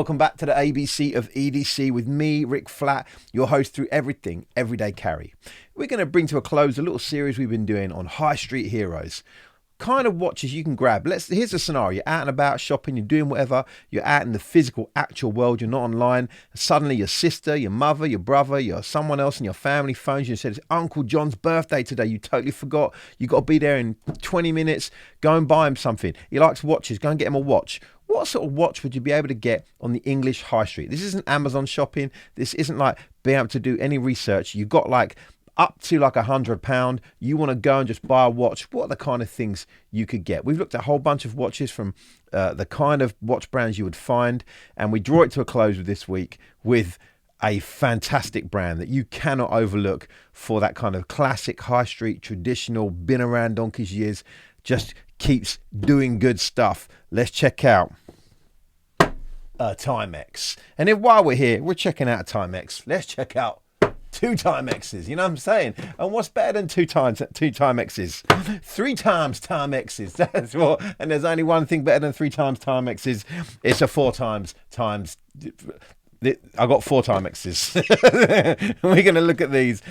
Welcome back to the ABC of EDC with me, Rick Flat, your host through everything, everyday carry. We're going to bring to a close a little series we've been doing on high street heroes. Kind of watches you can grab. Here's a scenario. You're out and about shopping, you're doing whatever, you're out in the physical, actual world, you're not online. Suddenly your sister, your mother, your brother, your someone else in your family phones you and says, it's Uncle John's birthday today. You totally forgot. You got to be there in 20 minutes. Go and buy him something. He likes watches. Go and get him a watch. What sort of watch would you be able to get on the English high street? This isn't Amazon shopping. This isn't like being able to do any research. You've got like up to like £100, you want to go and just buy a watch. What are the kind of things you could get? We've looked at a whole bunch of watches from the kind of watch brands you would find, and we draw it to a close with this week with a fantastic brand that you cannot overlook for that kind of classic high street, traditional, been around donkey's years, just keeps doing good stuff. Let's check out Timex. And then while we're here, we're checking out Timex. Let's check out two Timexes, you know what I'm saying? And what's better than two Timexes? 3 times Timexes. That's what. And there's only one thing better than 3 times Timexes. It's a 4 times. I got 4 Timexes. We're going to look at these.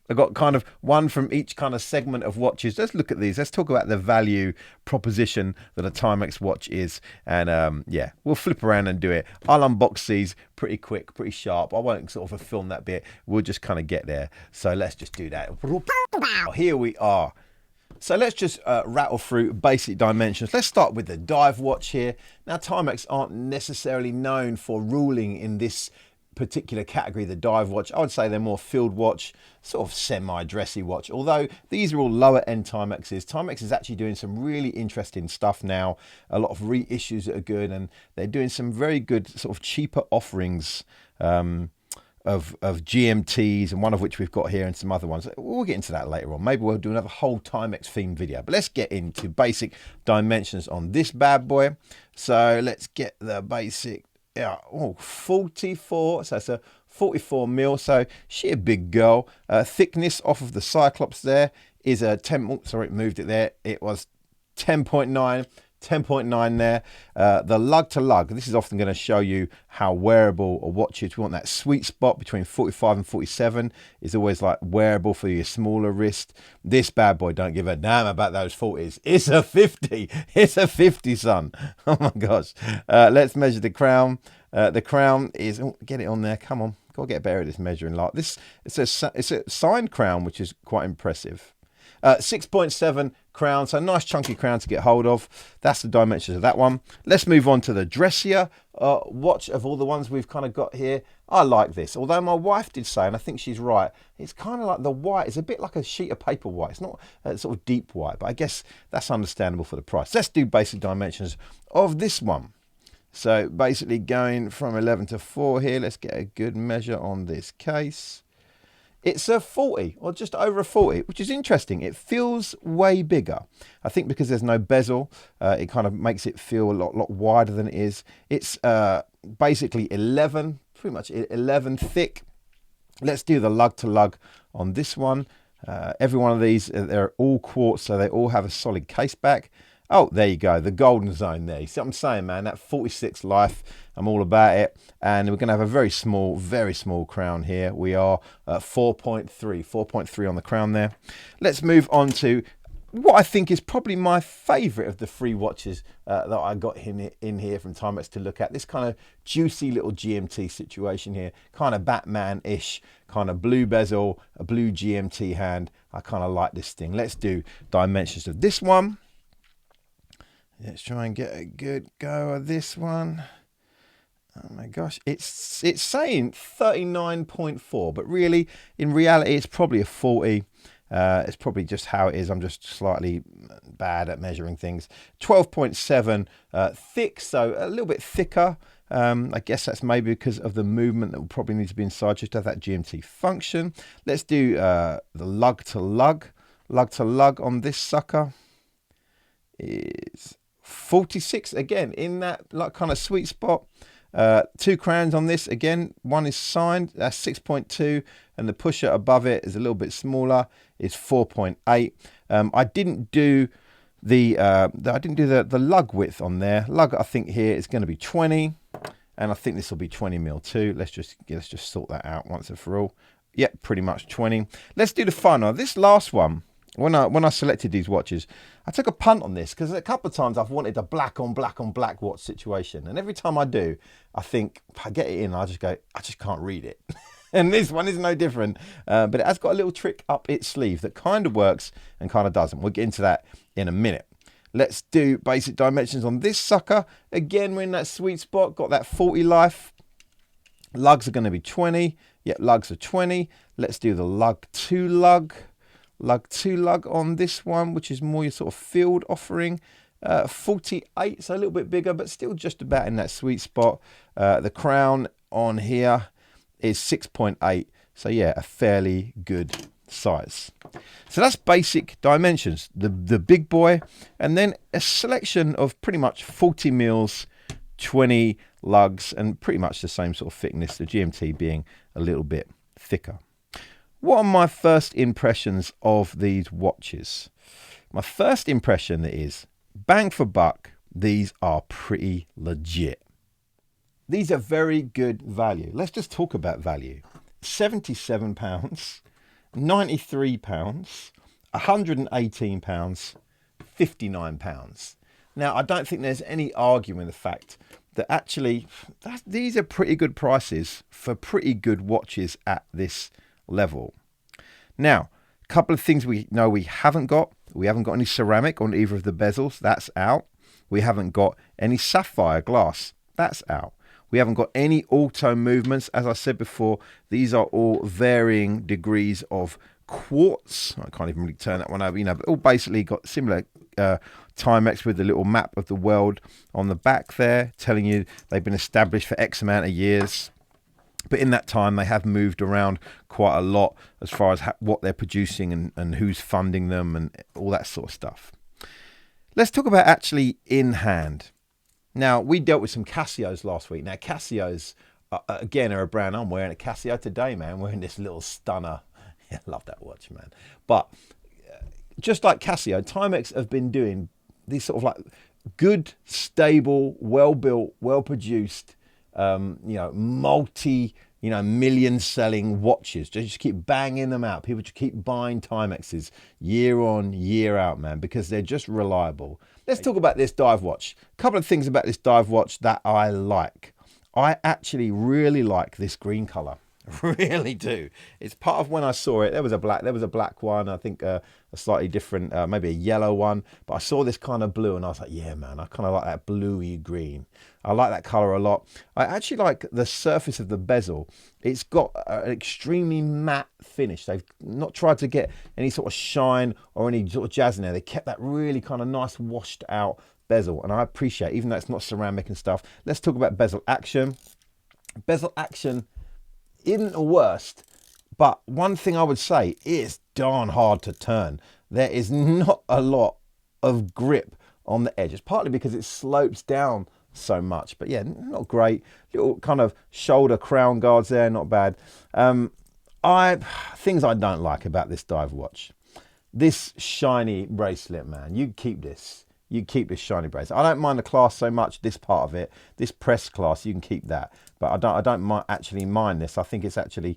I've got kind of one from each kind of segment of watches. Let's look at these. Let's talk about the value proposition that a Timex watch is. And yeah, we'll flip around and do it. I'll unbox these pretty quick, pretty sharp. I won't sort of film that bit. We'll just kind of get there. So let's just do that. Here we are. So let's just rattle through basic dimensions. Let's start with the dive watch here. Now, Timex aren't necessarily known for ruling in this particular category, the dive watch. I would say they're more field watch, sort of semi-dressy watch, although these are all lower end Timexes. Timex is actually doing some really interesting stuff now, a lot of reissues that are good, and they're doing some very good sort of cheaper offerings of GMTs, and one of which we've got here, and some other ones. We'll get into that later on. Maybe we'll do another whole Timex themed video, but let's get into basic dimensions on this bad boy. So let's get the basic. Yeah, 44, so it's a 44 mil, so she a big girl. Thickness off of the Cyclops there is a 10, oh, sorry, moved it there. It was 10.9 there. The lug to lug, this is often going to show you how wearable a watch is. We want that sweet spot between 45 and 47 is always like wearable for your smaller wrist. This bad boy don't give a damn about those 40s. It's a 50. It's a 50, son. Oh my gosh. Let's measure the crown. The crown is, oh, get it on there. Come on. Gotta get better at this measuring like this. It's a signed crown, which is quite impressive. 6.7 crown, so a nice chunky crown to get hold of. That's the dimensions of that one. Let's move on to the dressier watch of all the ones we've kind of got here. I like this, although my wife did say, and I think she's right, it's kind of like the white. It's a bit like a sheet of paper white. It's not sort of deep white, but I guess that's understandable for the price. Let's do basic dimensions of this one. So basically going from 11 to 4 here, let's get a good measure on this case. It's a 40, or just over a 40, which is interesting. It feels way bigger. I think because there's no bezel, it kind of makes it feel a lot wider than it is. It's basically 11, pretty much 11 thick. Let's do the lug to lug on this one. Every one of these, they're all quartz, so they all have a solid case back. Oh, there you go, the golden zone there. You see what I'm saying, man? That 46 life, I'm all about it. And we're going to have a very small crown here. We are 4.3 on the crown there. Let's move on to what I think is probably my favourite of the 3 watches that I got in here from Timex to look at. This kind of juicy little GMT situation here, kind of Batman-ish, kind of blue bezel, a blue GMT hand. I kind of like this thing. Let's do dimensions of this one. Let's try and get a good go of this one. Oh my gosh, it's saying 39.4, but really, in reality, it's probably a 40. It's probably just how it is. I'm just slightly bad at measuring things. 12.7 thick, so a little bit thicker. I guess that's maybe because of the movement that will probably need to be inside just to have that GMT function. Let's do the lug to lug. Lug to lug on this sucker is 46, again in that like kind of sweet spot. 2 crowns on this, again, one is signed, that's 6.2, and the pusher above it is a little bit smaller, it's 4.8. I didn't do the lug width on there. Lug, I think here is going to be 20. and I think this will be 20 mil too. Let's just sort that out once and for all. Yep, pretty much 20. Let's do the final. This last one, when I selected these watches, I took a punt on this because a couple of times I've wanted a black on black watch situation, and every time I do, I think if I get it in, I just go, I just can't read it. And this one is no different, but it has got a little trick up its sleeve that kind of works and kind of doesn't. We'll get into that in a minute. Let's do basic dimensions on this sucker. Again, we're in that sweet spot, got that 40 life. Lugs are going to be 20. Yep, lugs are 20. Let's do the lug 2 lug. Lug 2 lug on this one, which is more your sort of field offering. 48, so a little bit bigger, but still just about in that sweet spot. The crown on here is 6.8. So yeah, a fairly good size. So that's basic dimensions, the big boy, and then a selection of pretty much 40 mils, 20 lugs, and pretty much the same sort of thickness, the GMT being a little bit thicker. What are my first impressions of these watches? My first impression is, bang for buck, these are pretty legit. These are very good value. Let's just talk about value. £77, £93, £118, £59. Now, I don't think there's any arguing the fact that actually these are pretty good prices for pretty good watches at this level. Now, a couple of things we know we haven't got. We haven't got any ceramic on either of the bezels. That's out. We haven't got any sapphire glass. That's out. We haven't got any auto movements. As I said before, these are all varying degrees of quartz. I can't even really turn that one over, but all basically got similar Timex with the little map of the world on the back there, telling you they've been established for X amount of years. But in that time, they have moved around quite a lot as far as what they're producing and who's funding them and all that sort of stuff. Let's talk about actually in hand. Now, we dealt with some Casios last week. Now, Casios, again, are a brand. I'm wearing a Casio today, man. I'm wearing this little stunner. Yeah, I love that watch, man. But just like Casio, Timex have been doing these sort of like good, stable, well-built, well-produced, multi, million-selling watches. Just keep banging them out. People just keep buying Timexes year on, year out, man, because they're just reliable. Let's talk about this dive watch. A couple of things about this dive watch that I like. I actually really like this green color. Really do. It's part of when I saw it. There was a black one. I think a slightly different, maybe a yellow one. But I saw this kind of blue, and I was like, yeah, man, I kind of like that bluey green. I like that color a lot. I actually like the surface of the bezel. It's got an extremely matte finish. They've not tried to get any sort of shine or any sort of jazz in there. They kept that really kind of nice washed out bezel, and I appreciate it, even though it's not ceramic and stuff. Let's talk about bezel action. Bezel action isn't the worst, but one thing I would say, it's darn hard to turn. There is not a lot of grip on the edge. It's partly because it slopes down so much, but yeah, not great. Little kind of shoulder crown guards there, not bad. Things I don't like about this dive watch. This shiny bracelet, man, you keep this. You keep this shiny bracelet. I don't mind the class so much, this part of it. This press class, you can keep that. But I don't actually mind this. I think it's actually,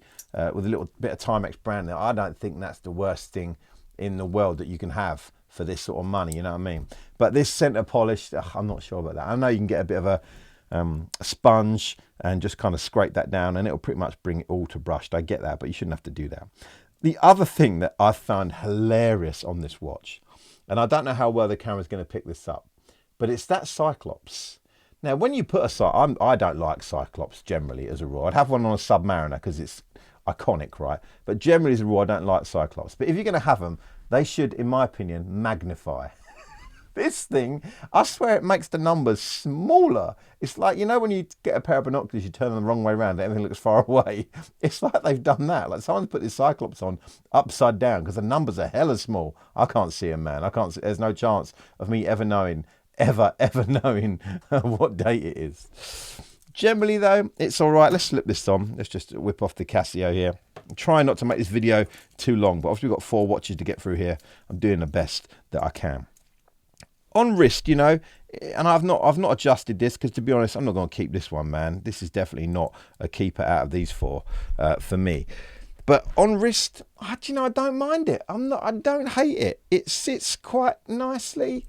with a little bit of Timex brand there, I don't think that's the worst thing in the world that you can have for this sort of money, you know what I mean? But this center polish, I'm not sure about that. I know you can get a bit of a sponge and just kind of scrape that down, and it'll pretty much bring it all to brushed. I get that, but you shouldn't have to do that. The other thing that I found hilarious on this watch, and I don't know how well the camera's going to pick this up, but it's that Cyclops. Now, when you put a I don't like Cyclops generally as a rule. I'd have one on a Submariner because it's iconic, right? But generally as a rule, I don't like Cyclops. But if you're going to have them, they should, in my opinion, magnify. This thing, I swear it makes the numbers smaller. It's like, when you get a pair of binoculars, you turn them the wrong way around, everything looks far away. It's like they've done that. Like someone's put this Cyclops on upside down because the numbers are hella small. I can't see them, man. I can't see, there's no chance of me ever knowing what date it is. Generally though, it's all right. Let's slip this on. Let's just whip off the Casio here. I'm trying not to make this video too long, but obviously we've got 4 watches to get through here. I'm doing the best that I can. On wrist, And I've not adjusted this because, to be honest, I'm not going to keep this one, man. This is definitely not a keeper out of these four for me. But on wrist, I don't mind it. I don't hate it. It sits quite nicely.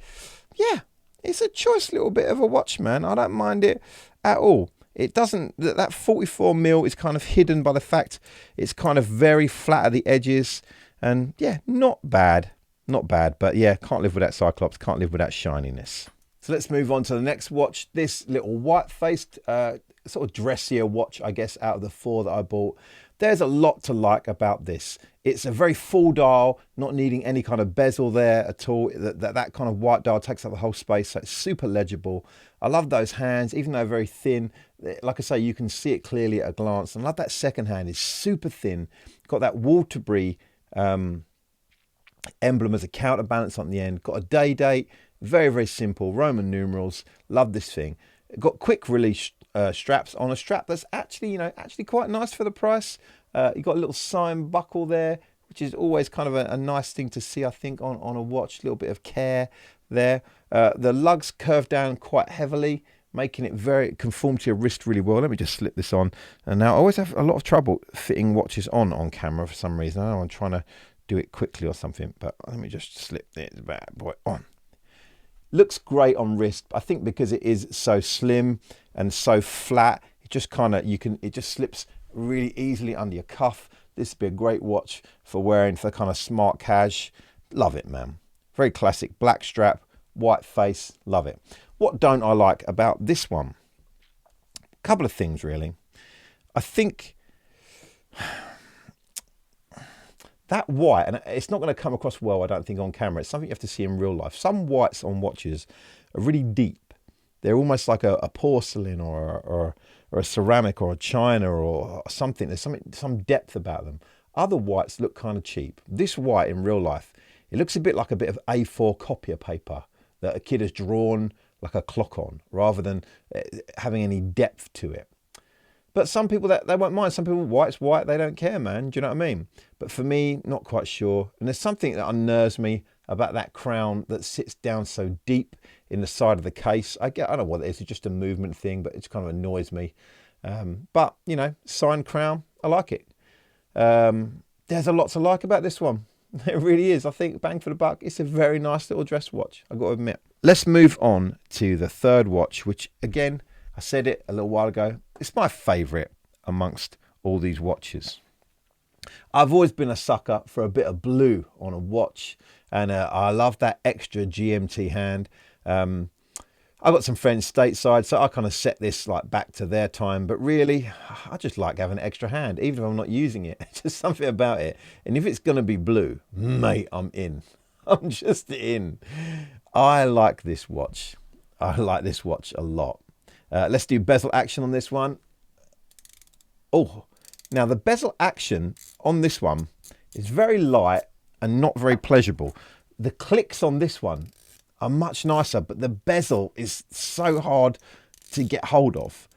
Yeah, it's a choice little bit of a watch, man. I don't mind it at all. It doesn't, that 44mm is kind of hidden by the fact it's kind of very flat at the edges. And yeah, not bad. Not bad. But yeah, can't live with that Cyclops. Can't live with that shininess. So let's move on to the next watch. This little white-faced, sort of dressier watch, I guess, out of the four that I bought. There's a lot to like about this. It's a very full dial, not needing any kind of bezel there at all. That kind of white dial takes up the whole space, so it's super legible. I love those hands, even though they're very thin. Like I say, you can see it clearly at a glance. And I love that second hand. It's super thin. Got that Waterbury emblem as a counterbalance on the end. Got a day date. Very, very simple. Roman numerals. Love this thing. Got quick release straps on a strap that's actually, actually quite nice for the price. You got a little sign buckle there, which is always kind of a nice thing to see, I think, on a watch. A little bit of care there. The lugs curve down quite heavily, making it very conform to your wrist really well. Let me just slip this on. And now I always have a lot of trouble fitting watches on camera for some reason. I know I'm trying to do it quickly or something, but let me just slip this bad boy on. Looks great on wrist, I think, because it is so slim and so flat. It just kind of, it just slips really easily under your cuff. This would be a great watch for wearing for kind of smart cash. Love it, man. Very classic black strap, white face. Love it. What don't I like about this one? A couple of things, really. I think that white, and it's not going to come across well, I don't think, on camera. It's something you have to see in real life. Some whites on watches are really deep. They're almost like a porcelain or a ceramic or a china or something. There's some depth about them. Other whites look kind of cheap. This white in real life, it looks a bit like a bit of A4 copier paper that a kid has drawn like a clock on, rather than having any depth to it. But some people, they won't mind. Some people, white's white, they don't care, man. Do you know what I mean? But for me, not quite sure. And there's something that unnerves me about that crown that sits down so deep in the side of the case. I don't know what it is. It's just a movement thing, but it kind of annoys me. But, signed crown, I like it. There's a lot to like about this one. It really is. I think bang for the buck. It's a very nice little dress watch, I've got to admit. Let's move on to the third watch, which, again, I said it a little while ago. It's my favourite amongst all these watches. I've always been a sucker for a bit of blue on a watch, and I love that extra GMT hand. I've got some friends stateside, so I kind of set this like back to their time, but really, I just like having an extra hand, even if I'm not using it. It's just something about it. And if it's going to be blue, mate, I'm in. I'm just in. I like this watch. I like this watch a lot. Let's do bezel action on this one. Oh, now the bezel action on this one is very light and not very pleasurable. The clicks on this one are much nicer, but the bezel is so hard to get hold of.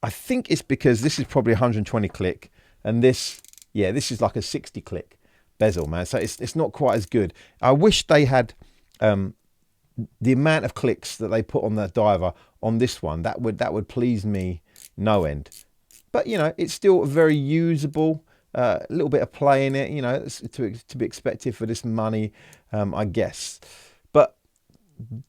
I think it's because this is probably 120 click, and this is like a 60 click bezel, man. So it's not quite as good. I wish they had the amount of clicks that they put on the diver on this one. That would please me no end. But it's still very usable. A little bit of play in it, it's to be expected for this money, I guess. But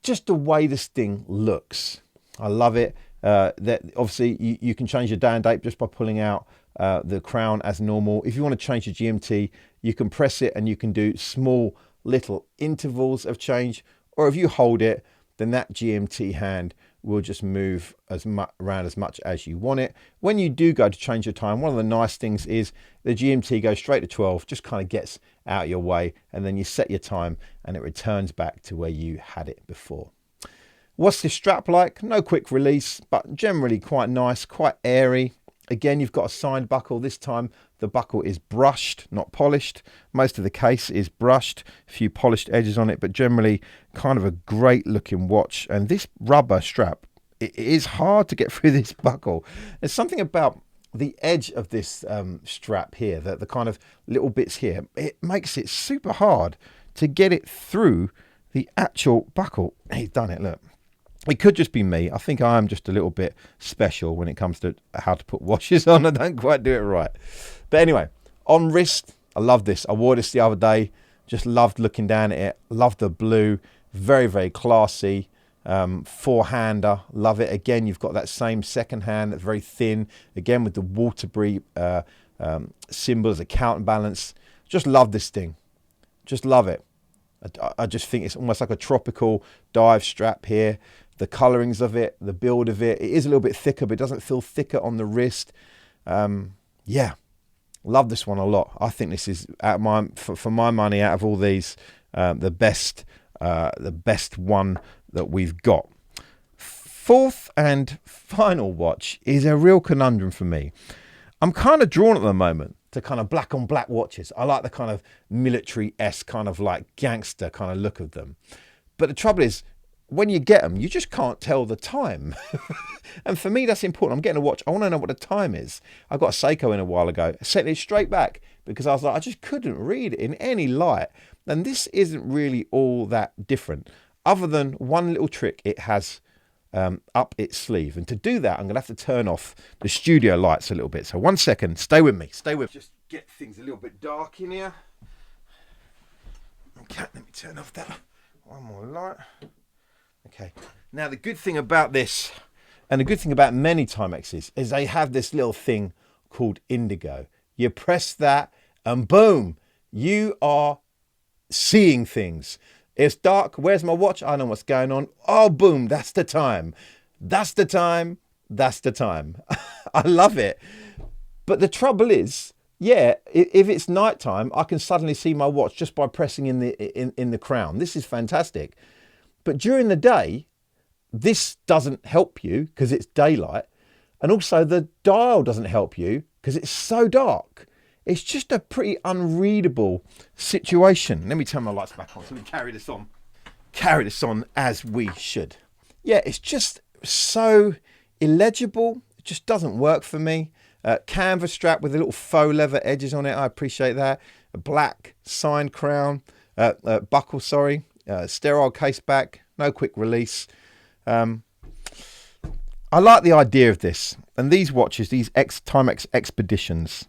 just the way this thing looks, I love it. That obviously you can change your day and date just by pulling out the crown as normal. If you want to change your GMT, you can press it and you can do small little intervals of change. Or if you hold it, then that GMT hand will just move around as much as you want it. When you do go to change your time, one of the nice things is the GMT goes straight to 12, just kind of gets out your way, and then you set your time and it returns back to where you had it before. What's this strap like? No quick release, but generally quite nice, quite airy. Again, you've got a signed buckle. This time the buckle is brushed, not polished. Most of the case is brushed, a few polished edges on it, but generally kind of a great looking watch. And this rubber strap, it is hard to get through this buckle. There's something about the edge of this strap here, the kind of little bits here, it makes it super hard to get it through the actual buckle. He's done it, look. It could just be me. I think I am just a little bit special when it comes to how to put watches on. I don't quite do it right. But anyway, on wrist, I love this. I wore this the other day. Just loved looking down at it. Love the blue. Very, very classy. Four-hander. Love it. Again, you've got that same second hand that's very thin. Again, with the Waterbury symbol as a counterbalance. Just love this thing. Just love it. I just think it's almost like a tropical dive strap here. The colorings of it, the build of it. It is a little bit thicker, but it doesn't feel thicker on the wrist. Yeah, love this one a lot. I think this is, for my money, out of all these, the best one that we've got. Fourth and final watch is a real conundrum for me. I'm kind of drawn at the moment to kind of black on black watches. I like the kind of military-esque kind of like gangster kind of look of them. But the trouble is, when you get them, you just can't tell the time. And for me, that's important. I'm getting a watch. I want to know what the time is. I got a Seiko in a while ago. I set it straight back because I was like, I just couldn't read it in any light. And this isn't really all that different, other than one little trick it has up its sleeve. And to do that, I'm going to have to turn off the studio lights a little bit. So 1 second, stay with me. Just get things a little bit dark in here. Okay, let me turn off that one more light. Okay, now the good thing about this, and the good thing about many Timexes, is they have this little thing called Indigo. You press that and boom, you are seeing things. It's dark. Where's my watch? I know what's going on. Oh, boom, that's the time. That's the time. That's the time. I love it. But the trouble is, yeah, if it's nighttime, I can suddenly see my watch just by pressing in the crown. This is fantastic. But during the day, this doesn't help you because it's daylight. And also the dial doesn't help you because it's so dark. It's just a pretty unreadable situation. Let me turn my lights back on so we can carry this on. Carry this on as we should. Yeah, it's just so illegible. It just doesn't work for me. Canvas strap with a little faux leather edges on it. I appreciate that. A black signed crown, buckle, sorry. Sterile case back, no quick release. I like the idea of this, and these watches, these Timex Expeditions,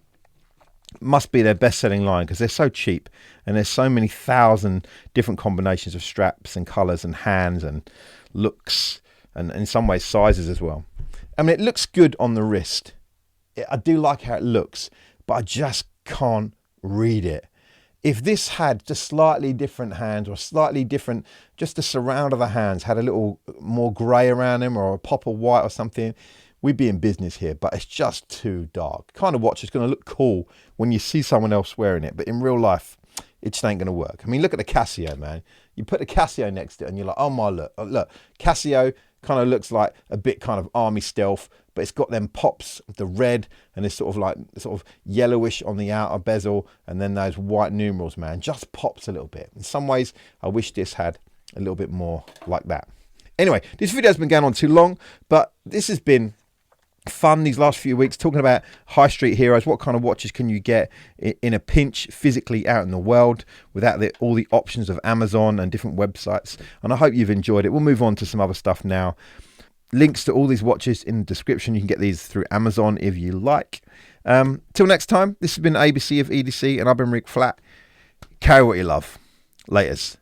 must be their best-selling line because they're so cheap, and there's so many thousand different combinations of straps and colours and hands and looks, and in some ways sizes as well. I mean, it looks good on the wrist. I do like how it looks, but I just can't read it. If this had just slightly different hands or slightly different, just the surround of the hands had a little more grey around them or a pop of white or something, we'd be in business here. But it's just too dark. Kind of watch is going to look cool when you see someone else wearing it. But in real life, it just ain't going to work. I mean, look at the Casio, man. You put the Casio next to it and you're like, oh my, look, Casio kind of looks like a bit kind of army stealth, but it's got them pops, the red and this sort of yellowish on the outer bezel, and then those white numerals, man, just pops a little bit. In some ways, I wish this had a little bit more like that. Anyway, this video has been going on too long, but this has been fun these last few weeks, talking about high street heroes. What kind of watches can you get in a pinch physically out in the world without all the options of Amazon and different websites? And I hope you've enjoyed it. We'll move on to some other stuff now. Links to all these watches in the description. You can get these through Amazon if you like. Till next time, this has been ABC of EDC, and I've been Rick Flat. Carry what you love. Laters.